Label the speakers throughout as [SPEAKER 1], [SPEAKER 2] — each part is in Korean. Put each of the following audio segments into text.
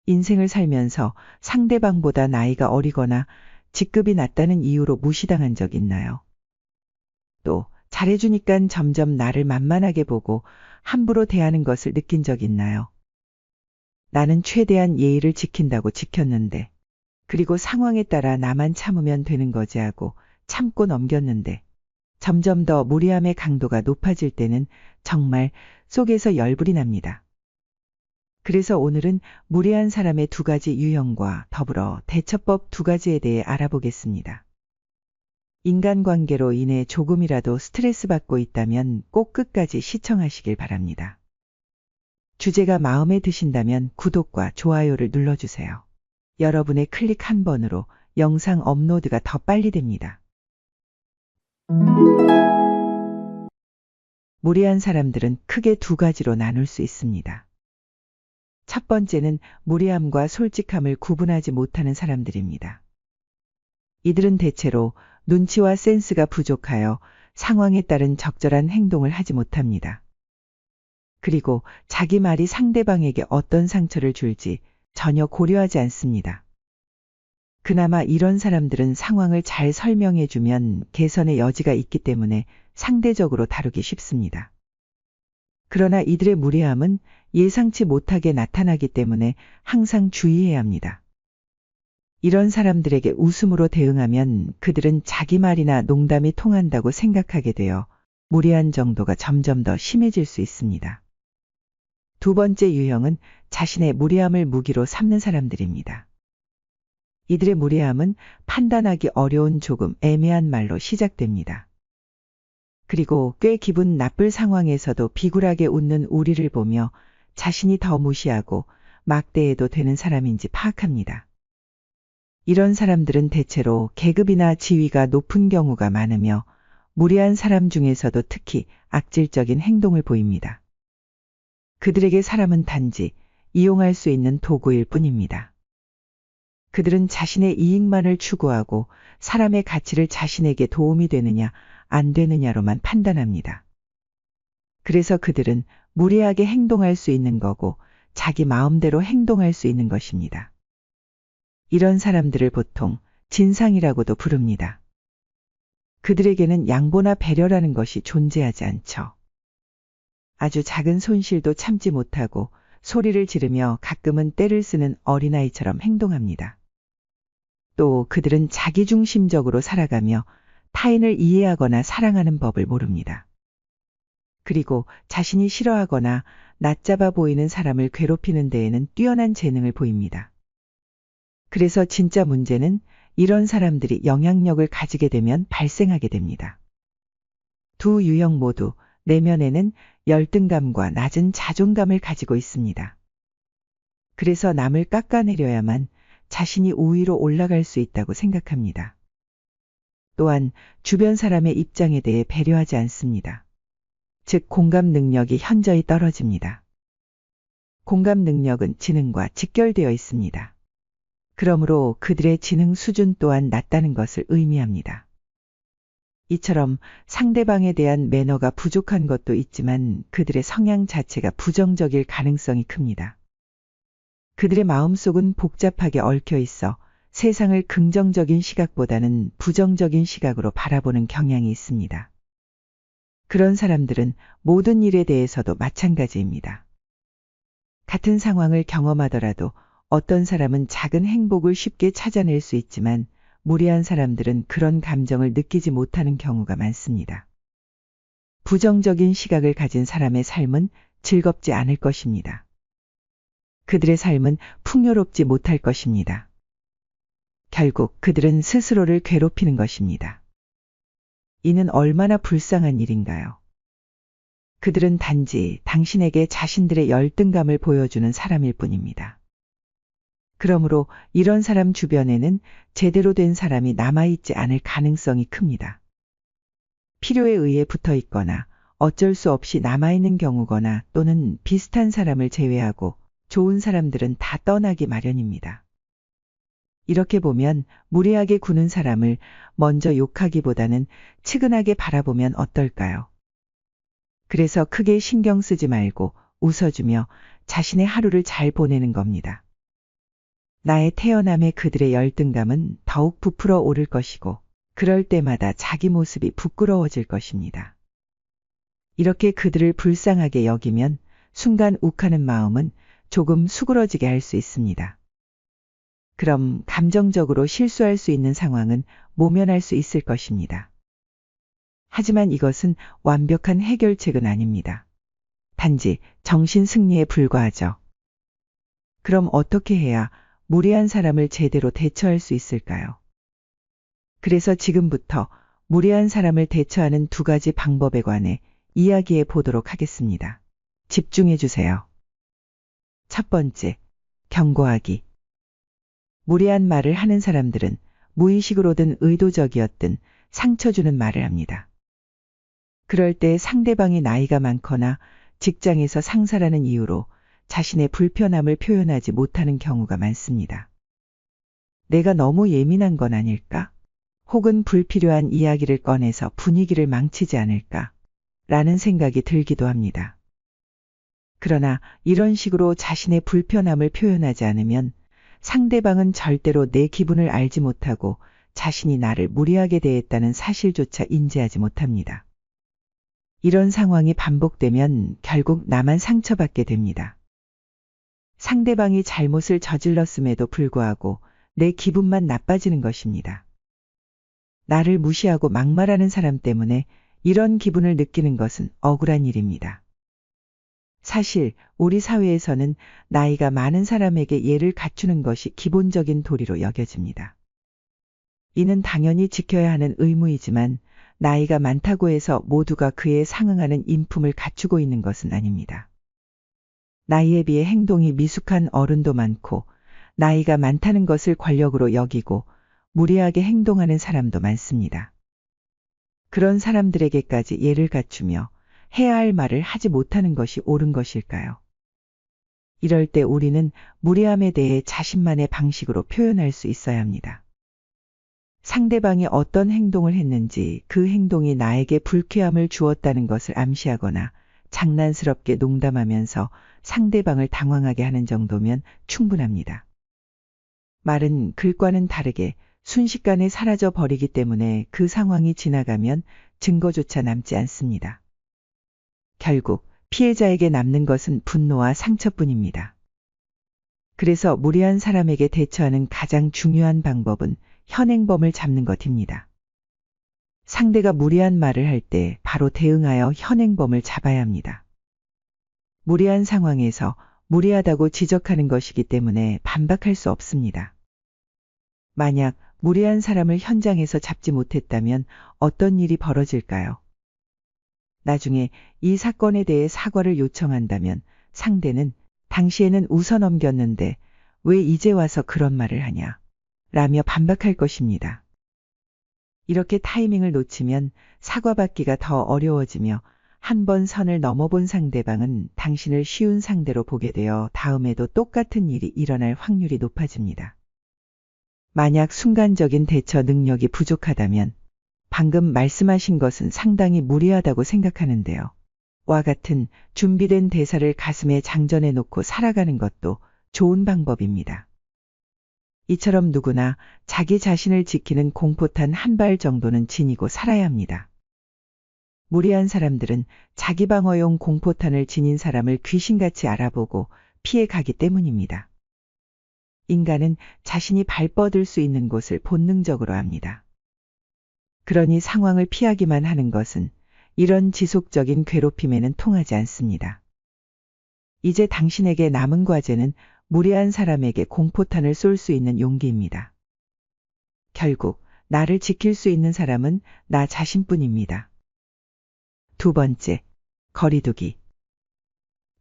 [SPEAKER 1] 인생을 살면서 상대방보다 나이가 어리거나 직급이 낮다는 이유로 무시당한 적 있나요? 또 잘해주니깐 점점 나를 만만하게 보고 함부로 대하는 것을 느낀 적 있나요? 나는 최대한 예의를 지킨다고 지켰는데, 그리고 상황에 따라 나만 참으면 되는 거지 하고 참고 넘겼는데, 점점 더 무례함의 강도가 높아질 때는 정말 속에서 열불이 납니다. 그래서 오늘은 무례한 사람의 두 가지 유형과 더불어 대처법 두 가지에 대해 알아보겠습니다. 인간관계로 인해 조금이라도 스트레스 받고 있다면 꼭 끝까지 시청하시길 바랍니다. 주제가 마음에 드신다면 구독과 좋아요를 눌러주세요. 여러분의 클릭 한 번으로 영상 업로드가 더 빨리 됩니다. 무례한 사람들은 크게 두 가지로 나눌 수 있습니다. 첫 번째는 무례함과 솔직함을 구분하지 못하는 사람들입니다. 이들은 대체로 눈치와 센스가 부족하여 상황에 따른 적절한 행동을 하지 못합니다. 그리고 자기 말이 상대방에게 어떤 상처를 줄지 전혀 고려하지 않습니다. 그나마 이런 사람들은 상황을 잘 설명해주면 개선의 여지가 있기 때문에 상대적으로 다루기 쉽습니다. 그러나 이들의 무례함은 예상치 못하게 나타나기 때문에 항상 주의해야 합니다. 이런 사람들에게 웃음으로 대응하면 그들은 자기 말이나 농담이 통한다고 생각하게 되어 무례한 정도가 점점 더 심해질 수 있습니다. 두 번째 유형은 자신의 무례함을 무기로 삼는 사람들입니다. 이들의 무례함은 판단하기 어려운 조금 애매한 말로 시작됩니다. 그리고 꽤 기분 나쁠 상황에서도 비굴하게 웃는 우리를 보며 자신이 더 무시하고 막대해도 되는 사람인지 파악합니다. 이런 사람들은 대체로 계급이나 지위가 높은 경우가 많으며 무례한 사람 중에서도 특히 악질적인 행동을 보입니다. 그들에게 사람은 단지 이용할 수 있는 도구일 뿐입니다. 그들은 자신의 이익만을 추구하고 사람의 가치를 자신에게 도움이 되느냐 안 되느냐로만 판단합니다. 그래서 그들은 무례하게 행동할 수 있는 거고 자기 마음대로 행동할 수 있는 것입니다. 이런 사람들을 보통 진상이라고도 부릅니다. 그들에게는 양보나 배려라는 것이 존재하지 않죠. 아주 작은 손실도 참지 못하고 소리를 지르며 가끔은 떼를 쓰는 어린아이처럼 행동합니다. 또 그들은 자기중심적으로 살아가며 타인을 이해하거나 사랑하는 법을 모릅니다. 그리고 자신이 싫어하거나 낮잡아 보이는 사람을 괴롭히는 데에는 뛰어난 재능을 보입니다. 그래서 진짜 문제는 이런 사람들이 영향력을 가지게 되면 발생하게 됩니다. 두 유형 모두 내면에는 열등감과 낮은 자존감을 가지고 있습니다. 그래서 남을 깎아내려야만 자신이 우위로 올라갈 수 있다고 생각합니다. 또한 주변 사람의 입장에 대해 배려하지 않습니다. 즉 공감 능력이 현저히 떨어집니다. 공감 능력은 지능과 직결되어 있습니다. 그러므로 그들의 지능 수준 또한 낮다는 것을 의미합니다. 이처럼 상대방에 대한 매너가 부족한 것도 있지만 그들의 성향 자체가 부정적일 가능성이 큽니다. 그들의 마음속은 복잡하게 얽혀 있어 세상을 긍정적인 시각보다는 부정적인 시각으로 바라보는 경향이 있습니다. 그런 사람들은 모든 일에 대해서도 마찬가지입니다. 같은 상황을 경험하더라도 어떤 사람은 작은 행복을 쉽게 찾아낼 수 있지만 무례한 사람들은 그런 감정을 느끼지 못하는 경우가 많습니다. 부정적인 시각을 가진 사람의 삶은 즐겁지 않을 것입니다. 그들의 삶은 풍요롭지 못할 것입니다. 결국 그들은 스스로를 괴롭히는 것입니다. 이는 얼마나 불쌍한 일인가요? 그들은 단지 당신에게 자신들의 열등감을 보여주는 사람일 뿐입니다. 그러므로 이런 사람 주변에는 제대로 된 사람이 남아있지 않을 가능성이 큽니다. 필요에 의해 붙어 있거나 어쩔 수 없이 남아있는 경우거나 또는 비슷한 사람을 제외하고 좋은 사람들은 다 떠나기 마련입니다. 이렇게 보면 무례하게 구는 사람을 먼저 욕하기보다는 측은하게 바라보면 어떨까요? 그래서 크게 신경 쓰지 말고 웃어주며 자신의 하루를 잘 보내는 겁니다. 나의 태어남에 그들의 열등감은 더욱 부풀어 오를 것이고 그럴 때마다 자기 모습이 부끄러워질 것입니다. 이렇게 그들을 불쌍하게 여기면 순간 욱하는 마음은 조금 수그러지게 할 수 있습니다. 그럼 감정적으로 실수할 수 있는 상황은 모면할 수 있을 것입니다. 하지만 이것은 완벽한 해결책은 아닙니다. 단지 정신 승리에 불과하죠. 그럼 어떻게 해야 무례한 사람을 제대로 대처할 수 있을까요? 그래서 지금부터 무례한 사람을 대처하는 2가지 방법에 관해 이야기해 보도록 하겠습니다. 집중해 주세요. 첫 번째, 경고하기. 무례한 말을 하는 사람들은 무의식으로든 의도적이었든 상처 주는 말을 합니다. 그럴 때 상대방이 나이가 많거나 직장에서 상사라는 이유로 자신의 불편함을 표현하지 못하는 경우가 많습니다. 내가 너무 예민한 건 아닐까? 혹은 불필요한 이야기를 꺼내서 분위기를 망치지 않을까? 라는 생각이 들기도 합니다. 그러나 이런 식으로 자신의 불편함을 표현하지 않으면 상대방은 절대로 내 기분을 알지 못하고 자신이 나를 무례하게 대했다는 사실조차 인지하지 못합니다. 이런 상황이 반복되면 결국 나만 상처받게 됩니다. 상대방이 잘못을 저질렀음에도 불구하고 내 기분만 나빠지는 것입니다. 나를 무시하고 막말하는 사람 때문에 이런 기분을 느끼는 것은 억울한 일입니다. 사실 우리 사회에서는 나이가 많은 사람에게 예를 갖추는 것이 기본적인 도리로 여겨집니다. 이는 당연히 지켜야 하는 의무이지만 나이가 많다고 해서 모두가 그에 상응하는 인품을 갖추고 있는 것은 아닙니다. 나이에 비해 행동이 미숙한 어른도 많고 나이가 많다는 것을 권력으로 여기고 무리하게 행동하는 사람도 많습니다. 그런 사람들에게까지 예를 갖추며 해야 할 말을 하지 못하는 것이 옳은 것일까요? 이럴 때 우리는 무례함에 대해 자신만의 방식으로 표현할 수 있어야 합니다. 상대방이 어떤 행동을 했는지 그 행동이 나에게 불쾌함을 주었다는 것을 암시하거나 장난스럽게 농담하면서 상대방을 당황하게 하는 정도면 충분합니다. 말은 글과는 다르게 순식간에 사라져 버리기 때문에 그 상황이 지나가면 증거조차 남지 않습니다. 결국 피해자에게 남는 것은 분노와 상처뿐입니다. 그래서 무례한 사람에게 대처하는 가장 중요한 방법은 현행범을 잡는 것입니다. 상대가 무례한 말을 할 때 바로 대응하여 현행범을 잡아야 합니다. 무례한 상황에서 무례하다고 지적하는 것이기 때문에 반박할 수 없습니다. 만약 무례한 사람을 현장에서 잡지 못했다면 어떤 일이 벌어질까요? 나중에 이 사건에 대해 사과를 요청한다면 상대는 당시에는 웃어 넘겼는데 왜 이제 와서 그런 말을 하냐? 라며 반박할 것입니다. 이렇게 타이밍을 놓치면 사과받기가 더 어려워지며 한 번 선을 넘어본 상대방은 당신을 쉬운 상대로 보게 되어 다음에도 똑같은 일이 일어날 확률이 높아집니다. 만약 순간적인 대처 능력이 부족하다면 방금 말씀하신 것은 상당히 무리하다고 생각하는데요. 와 같은 준비된 대사를 가슴에 장전해 놓고 살아가는 것도 좋은 방법입니다. 이처럼 누구나 자기 자신을 지키는 공포탄 한 발 정도는 지니고 살아야 합니다. 무례한 사람들은 자기 방어용 공포탄을 지닌 사람을 귀신같이 알아보고 피해 가기 때문입니다. 인간은 자신이 발뻗을 수 있는 곳을 본능적으로 압니다. 그러니 상황을 피하기만 하는 것은 이런 지속적인 괴롭힘에는 통하지 않습니다. 이제 당신에게 남은 과제는 무례한 사람에게 공포탄을 쏠 수 있는 용기입니다. 결국 나를 지킬 수 있는 사람은 나 자신뿐입니다. 2번째, 거리두기.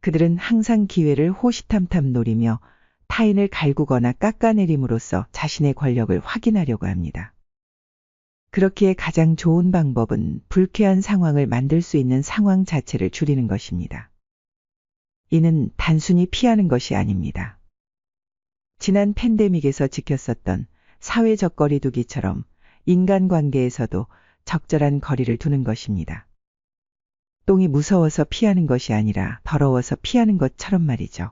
[SPEAKER 1] 그들은 항상 기회를 호시탐탐 노리며 타인을 갈구거나 깎아내림으로써 자신의 권력을 확인하려고 합니다. 그렇기에 가장 좋은 방법은 불쾌한 상황을 만들 수 있는 상황 자체를 줄이는 것입니다. 이는 단순히 피하는 것이 아닙니다. 지난 팬데믹에서 지켰었던 사회적 거리두기처럼 인간관계에서도 적절한 거리를 두는 것입니다. 똥이 무서워서 피하는 것이 아니라 더러워서 피하는 것처럼 말이죠.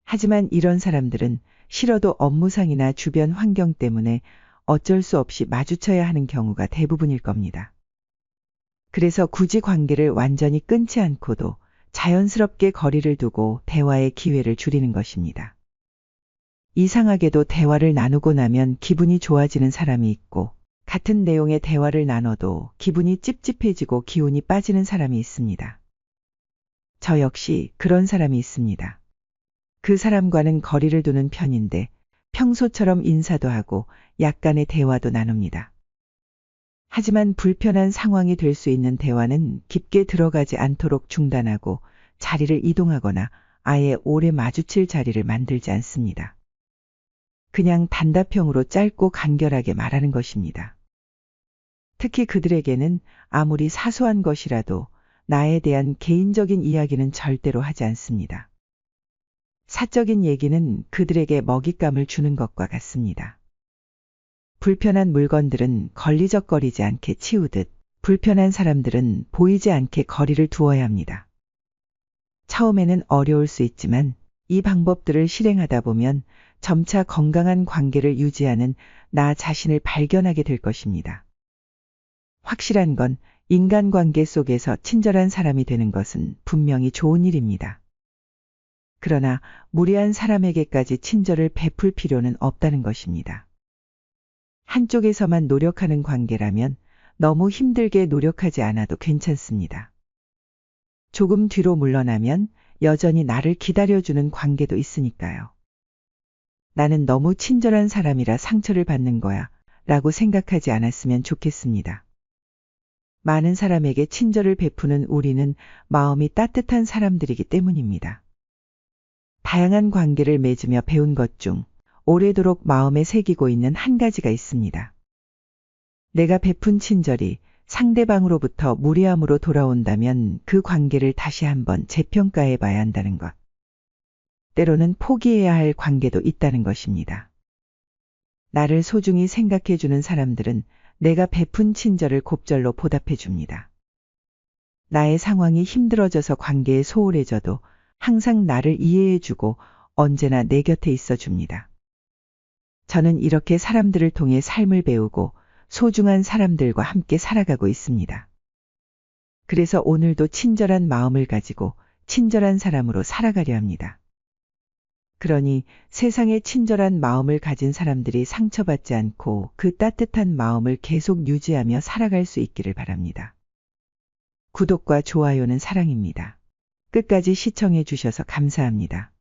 [SPEAKER 1] 하지만 이런 사람들은 싫어도 업무상이나 주변 환경 때문에 어쩔 수 없이 마주쳐야 하는 경우가 대부분일 겁니다. 그래서 굳이 관계를 완전히 끊지 않고도 자연스럽게 거리를 두고 대화의 기회를 줄이는 것입니다. 이상하게도 대화를 나누고 나면 기분이 좋아지는 사람이 있고, 같은 내용의 대화를 나눠도 기분이 찝찝해지고 기운이 빠지는 사람이 있습니다. 저 역시 그런 사람이 있습니다. 그 사람과는 거리를 두는 편인데 평소처럼 인사도 하고 약간의 대화도 나눕니다. 하지만 불편한 상황이 될 수 있는 대화는 깊게 들어가지 않도록 중단하고 자리를 이동하거나 아예 오래 마주칠 자리를 만들지 않습니다. 그냥 단답형으로 짧고 간결하게 말하는 것입니다. 특히 그들에게는 아무리 사소한 것이라도 나에 대한 개인적인 이야기는 절대로 하지 않습니다. 사적인 얘기는 그들에게 먹잇감을 주는 것과 같습니다. 불편한 물건들은 걸리적거리지 않게 치우듯 불편한 사람들은 보이지 않게 거리를 두어야 합니다. 처음에는 어려울 수 있지만 이 방법들을 실행하다 보면 점차 건강한 관계를 유지하는 나 자신을 발견하게 될 것입니다. 확실한 건 인간관계 속에서 친절한 사람이 되는 것은 분명히 좋은 일입니다. 그러나 무례한 사람에게까지 친절을 베풀 필요는 없다는 것입니다. 한쪽에서만 노력하는 관계라면 너무 힘들게 노력하지 않아도 괜찮습니다. 조금 뒤로 물러나면 여전히 나를 기다려주는 관계도 있으니까요. 나는 너무 친절한 사람이라 상처를 받는 거야 라고 생각하지 않았으면 좋겠습니다. 많은 사람에게 친절을 베푸는 우리는 마음이 따뜻한 사람들이기 때문입니다. 다양한 관계를 맺으며 배운 것 중 오래도록 마음에 새기고 있는 한 가지가 있습니다. 내가 베푼 친절이 상대방으로부터 무례함으로 돌아온다면 그 관계를 다시 한번 재평가해 봐야 한다는 것. 때로는 포기해야 할 관계도 있다는 것입니다. 나를 소중히 생각해 주는 사람들은 내가 베푼 친절을 곱절로 보답해 줍니다. 나의 상황이 힘들어져서 관계에 소홀해져도 항상 나를 이해해 주고 언제나 내 곁에 있어 줍니다. 저는 이렇게 사람들을 통해 삶을 배우고 소중한 사람들과 함께 살아가고 있습니다. 그래서 오늘도 친절한 마음을 가지고 친절한 사람으로 살아가려 합니다. 그러니 세상에 친절한 마음을 가진 사람들이 상처받지 않고 그 따뜻한 마음을 계속 유지하며 살아갈 수 있기를 바랍니다. 구독과 좋아요는 사랑입니다. 끝까지 시청해 주셔서 감사합니다.